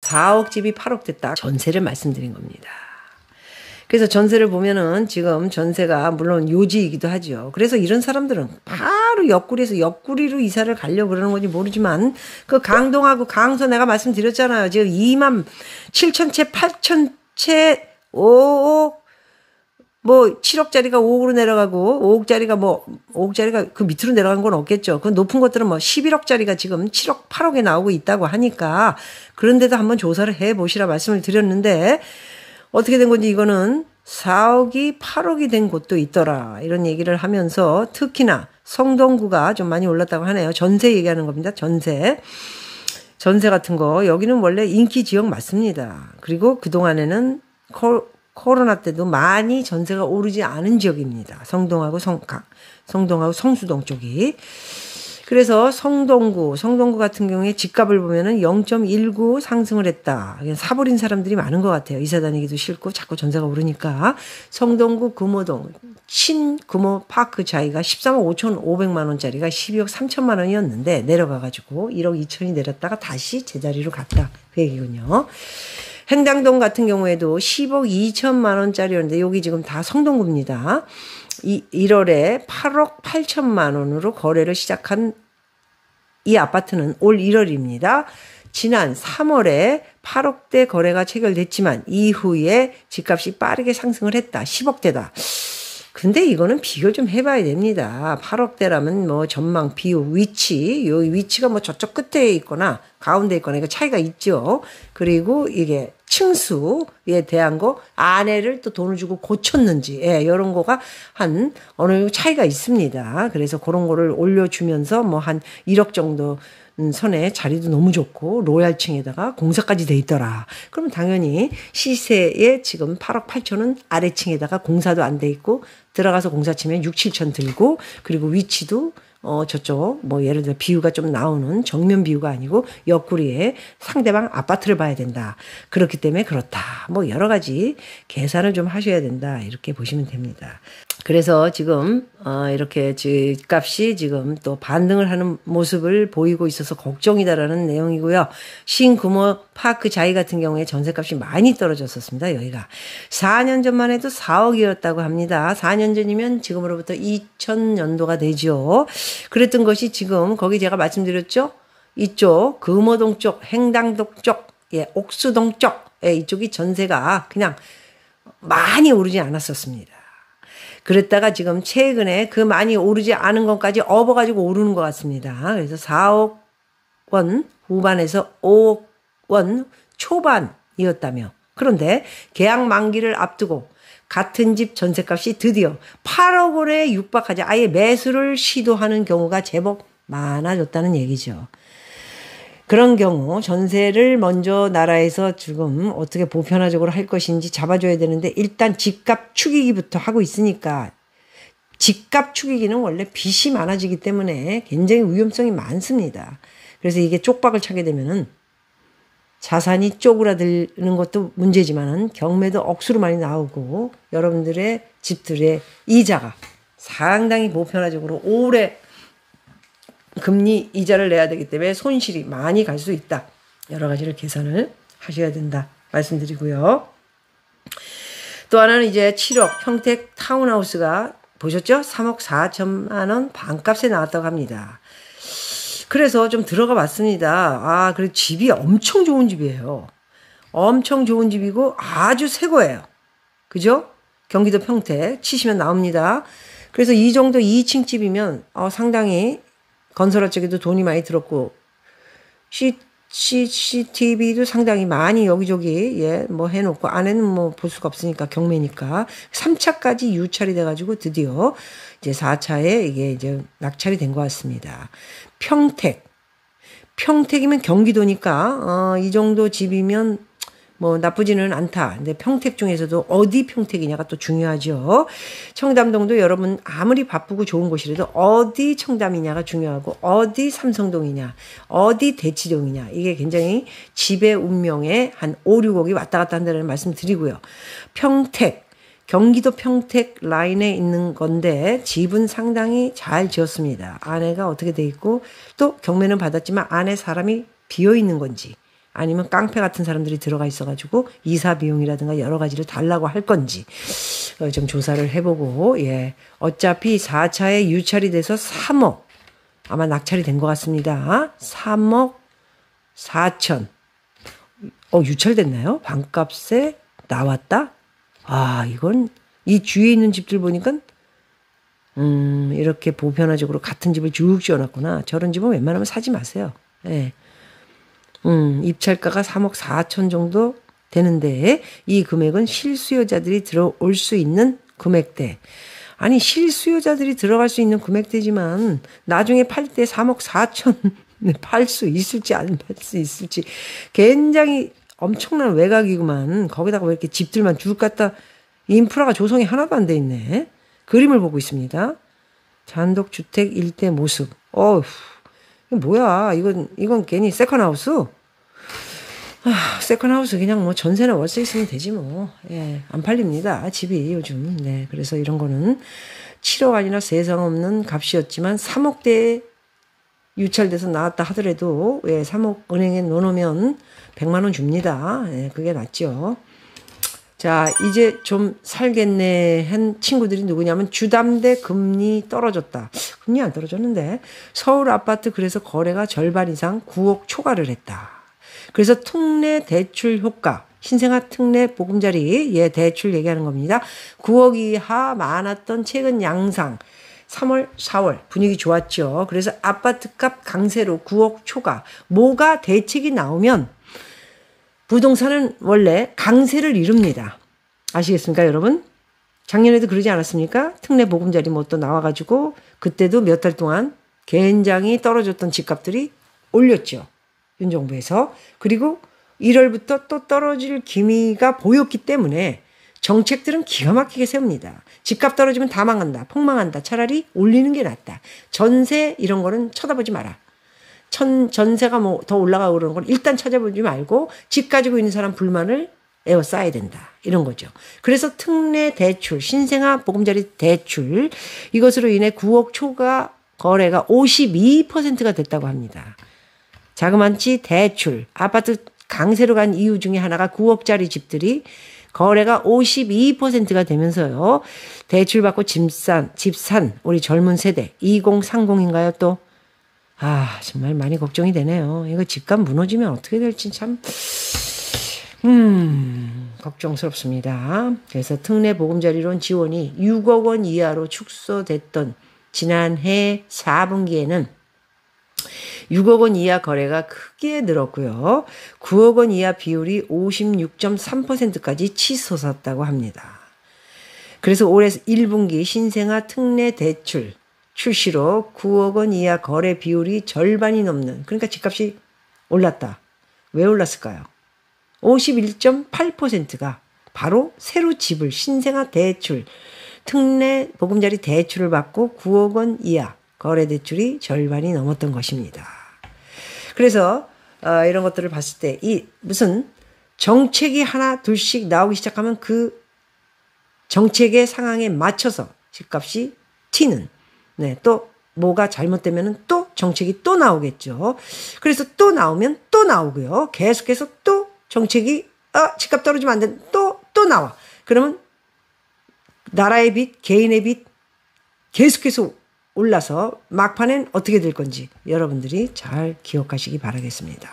4억 집이 8억 됐다. 전세를 말씀드린 겁니다. 그래서 전세를 보면은 지금 전세가 물론 요지이기도 하죠. 그래서 이런 사람들은 바로 옆구리에서 옆구리로 이사를 가려고 그러는 건지 모르지만 그 강동하고 강서 내가 말씀드렸잖아요. 지금 2만 7천 채, 8천 채, 5억, 뭐 7억짜리가 5억으로 내려가고 5억짜리가 그 밑으로 내려간 건 없겠죠. 그 높은 것들은 뭐 11억짜리가 지금 7억, 8억에 나오고 있다고 하니까 그런데도 한번 조사를 해보시라 말씀을 드렸는데 어떻게 된 건지 이거는 4억이 8억이 된 곳도 있더라. 이런 얘기를 하면서 특히나 성동구가 좀 많이 올랐다고 하네요. 전세 얘기하는 겁니다. 전세 같은 거 여기는 원래 인기 지역 맞습니다. 그리고 그동안에는 코로나 때도 많이 전세가 오르지 않은 지역입니다. 성동하고 성수동 쪽이. 그래서 성동구 같은 경우에 집값을 보면은 0.19 상승을 했다. 사버린 사람들이 많은 것 같아요. 이사 다니기도 싫고 자꾸 전세가 오르니까. 성동구 금호동 신금호 파크 자이가 13억 5,500만 원짜리가 12억 3천만 원이었는데 내려가가지고 1억 2천이 내렸다가 다시 제자리로 갔다. 그 얘기군요. 행당동 같은 경우에도 10억 2천만 원짜리였는데 여기 지금 다 성동구입니다. 1월에 8억 8천만 원으로 거래를 시작한 이 아파트는 올 1월입니다. 지난 3월에 8억대 거래가 체결됐지만 이후에 집값이 빠르게 상승을 했다. 10억대다. 근데 이거는 비교 좀 해봐야 됩니다. 8억대라면 뭐 전망, 비율, 위치가 뭐 저쪽 끝에 있거나 가운데 있거나 이거 차이가 있죠. 그리고 이게 층수에 대한 거 안에를 또 돈을 주고 고쳤는지 이런 거가 한 어느 정도 차이가 있습니다. 그래서 그런 거를 올려주면서 뭐 한 1억 정도 선에 자리도 너무 좋고 로얄층에다가 공사까지 돼 있더라. 그러면 당연히 시세에 지금 8억 8천은 아래층에다가 공사도 안 돼 있고 들어가서 공사 치면 6, 7천 들고 그리고 위치도 저쪽 뭐 예를 들어 비유가 좀 나오는 정면 비유가 아니고 옆구리에 상대방 아파트를 봐야 된다. 그렇기 때문에 그렇다. 뭐 여러 가지 계산을 좀 하셔야 된다. 이렇게 보시면 됩니다. 그래서 지금 이렇게 집값이 지금 또 반등을 하는 모습을 보이고 있어서 걱정이다라는 내용이고요. 신금호 파크 자이 같은 경우에 전세값이 많이 떨어졌었습니다. 여기가 4년 전만 해도 4억이었다고 합니다. 4년 전이면 지금으로부터 2000년도가 되죠. 그랬던 것이 지금 거기 제가 말씀드렸죠. 이쪽 금호동 쪽, 행당동 쪽, 옥수동 쪽 이쪽이 전세가 그냥 많이 오르지 않았었습니다. 그랬다가 지금 최근에 그 많이 오르지 않은 것까지 업어가지고 오르는 것 같습니다. 그래서 4억 원 후반에서 5억 원 초반이었다며. 그런데 계약 만기를 앞두고 같은 집 전세값이 드디어 8억 원에 육박하자 아예 매수를 시도하는 경우가 제법 많아졌다는 얘기죠. 그런 경우 전세를 먼저 나라에서 지금 어떻게 보편화적으로 할 것인지 잡아줘야 되는데 일단 집값 축이기부터 하고 있으니까 집값 축이기는 원래 빚이 많아지기 때문에 굉장히 위험성이 많습니다. 그래서 이게 쪽박을 차게 되면은 자산이 쪼그라드는 것도 문제지만은 경매도 억수로 많이 나오고 여러분들의 집들의 이자가 상당히 보편화적으로 오래 금리 이자를 내야 되기 때문에 손실이 많이 갈 수 있다. 여러 가지를 계산을 하셔야 된다 말씀드리고요. 또 하나는 이제 7억 평택 타운하우스가 보셨죠? 3억 4천만 원 반값에 나왔다고 합니다. 그래서 좀 들어가 봤습니다. 그리고 집이 엄청 좋은 집이에요. 엄청 좋은 집이고 아주 새 거예요. 그죠? 경기도 평택 치시면 나옵니다. 그래서 이 정도 2층 집이면 상당히 건설업 쪽에도 돈이 많이 들었고 CCTV도 상당히 많이 여기저기 뭐 해놓고 안에는 뭐 볼 수가 없으니까 경매니까 3차까지 유찰이 돼가지고 드디어 이제 4차에 이게 이제 낙찰이 된 것 같습니다. 평택이면 경기도니까 이 정도 집이면 뭐 나쁘지는 않다. 근데 평택 중에서도 어디 평택이냐가 또 중요하죠. 청담동도 여러분 아무리 바쁘고 좋은 곳이라도 어디 청담이냐가 중요하고 어디 삼성동이냐 어디 대치동이냐 이게 굉장히 집의 운명에 한 5, 6억이 왔다 갔다 한다는 말씀 드리고요. 경기도 평택 라인에 있는 건데 집은 상당히 잘 지었습니다. 안에가 어떻게 돼 있고 또 경매는 받았지만 안에 사람이 비어 있는 건지 아니면 깡패 같은 사람들이 들어가 있어가지고 이사 비용이라든가 여러 가지를 달라고 할 건지 좀 조사를 해보고, 예. 어차피 4차에 유찰이 돼서 3억 아마 낙찰이 된 것 같습니다. 3억 4천. 유찰됐나요? 반값에 나왔다? 이건 이 주위에 있는 집들 보니까 이렇게 보편화적으로 같은 집을 쭉 지어놨구나. 저런 집은 웬만하면 사지 마세요. 예. 입찰가가 3억 4천 정도 되는데 이 금액은 실수요자들이 들어올 수 있는 금액대. 아니 실수요자들이 들어갈 수 있는 금액대지만 나중에 팔 때 3억 4천 팔 수 있을지 안 팔 수 있을지 굉장히 엄청난 외곽이구만. 거기다가 왜 이렇게 집들만 쭉 갖다 인프라가 조성이 하나도 안 돼 있네. 그림을 보고 있습니다. 단독주택 일대 모습. 이거 뭐야. 이건 괜히 세컨하우스? 세컨하우스 그냥 뭐 전세나 월세 있으면 되지 뭐. 예, 안 팔립니다. 집이 요즘. 네, 그래서 이런 거는 7억 아니라 세상 없는 값이었지만 3억대에 유찰돼서 나왔다 하더라도, 예, 3억 은행에 넣어놓으면 100만 원 줍니다. 예, 그게 낫죠. 자, 이제 좀 살겠네 한 친구들이 누구냐면 주담대 금리 떨어졌다. 금리 안 떨어졌는데 서울 아파트 그래서 거래가 절반 이상 9억 초과를 했다. 그래서 특례 대출 효과, 신생아 특례 보금자리, 예, 대출 얘기하는 겁니다. 9억 이하 많았던 최근 양상. 3월, 4월 분위기 좋았죠. 그래서 아파트값 강세로 9억 초과. 뭐가 대책이 나오면 부동산은 원래 강세를 이룹니다. 아시겠습니까, 여러분? 작년에도 그러지 않았습니까? 특례 보금자리 뭐 또 나와가지고 그때도 몇 달 동안 굉장히 떨어졌던 집값들이 올렸죠. 윤정부에서. 그리고 1월부터 또 떨어질 기미가 보였기 때문에 정책들은 기가 막히게 세웁니다. 집값 떨어지면 다 망한다. 폭망한다. 차라리 올리는 게 낫다. 전세 이런 거는 쳐다보지 마라. 전세가 뭐 더 올라가고 그러는 건 일단 찾아보지 말고 집 가지고 있는 사람 불만을 에워싸야 된다. 이런 거죠. 그래서 특례 대출, 신생아 보금자리 대출 이것으로 인해 9억 초과 거래가 52%가 됐다고 합니다. 자그만치 대출, 아파트 강세로 간 이유 중에 하나가 9억짜리 집들이 거래가 52%가 되면서요. 대출받고 집산 우리 젊은 세대 2030인가요 또? 정말 많이 걱정이 되네요. 이거 집값 무너지면 어떻게 될지 참 걱정스럽습니다. 그래서 특례 보금자리론 지원이 6억 원 이하로 축소됐던 지난해 4분기에는 6억 원 이하 거래가 크게 늘었고요. 9억 원 이하 비율이 56.3%까지 치솟았다고 합니다. 그래서 올해 1분기 신생아 특례 대출 출시로 9억 원 이하 거래 비율이 절반이 넘는, 그러니까 집값이 올랐다. 왜 올랐을까요? 51.8%가 바로 새로 집을 신생아 대출, 특례 보금자리 대출을 받고 9억 원 이하 거래 대출이 절반이 넘었던 것입니다. 그래서 이런 것들을 봤을 때 이 무슨 정책이 하나 둘씩 나오기 시작하면 그 정책의 상황에 맞춰서 집값이 튀는, 네, 또 뭐가 잘못되면 또 정책이 또 나오겠죠. 그래서 또 나오면 또 나오고요. 계속해서 또 정책이 집값 떨어지면 안 돼. 또 나와. 그러면 나라의 빚, 개인의 빚 계속해서 올라서 막판엔 어떻게 될 건지 여러분들이 잘 기억하시기 바라겠습니다.